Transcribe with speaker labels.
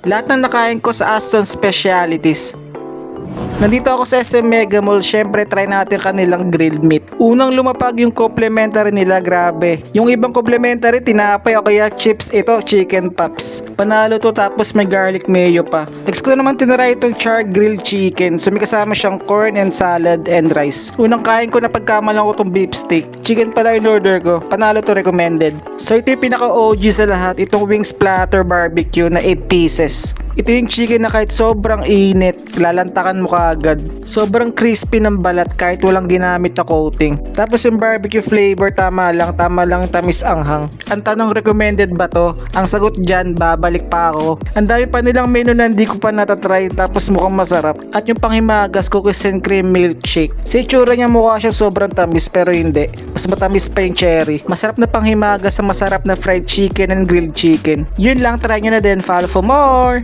Speaker 1: Lahat ng nakain ko sa Aston Specialities. Nandito ako sa SM Mega Mall, syempre try natin kanilang grilled meat. Unang lumapag yung complimentary nila, grabe. Yung ibang complimentary, tinapay o kaya chips, ito chicken pops. Panalo to, tapos may garlic mayo pa. Next ko naman tinry itong char grilled chicken. So may kasama siyang corn and salad and rice. Unang kain ko na pagkamalang ko itong beef steak. Chicken pala in order ko, panalo to, recommended. So ito yung pinaka OG sa lahat, itong wings platter barbecue na 8 pieces. Ito yung chicken na kahit sobrang init, lalantakan mo kaagad. Sobrang crispy ng balat kahit walang ginamit na coating. Tapos yung barbecue flavor, tama lang tamis anghang. Ang tanong, recommended ba to? Ang sagot dyan, babalik pa ako. Ang dami pa nilang menu na hindi ko pa natatry, tapos mukhang masarap. At yung panghimagas, cookies and cream milkshake. Sa itsura niya mukha siyang sobrang tamis, pero hindi. Mas matamis pa yung cherry. Masarap na panghimagas sa masarap na fried chicken and grilled chicken. Yun lang, try nyo na din. Follow for more!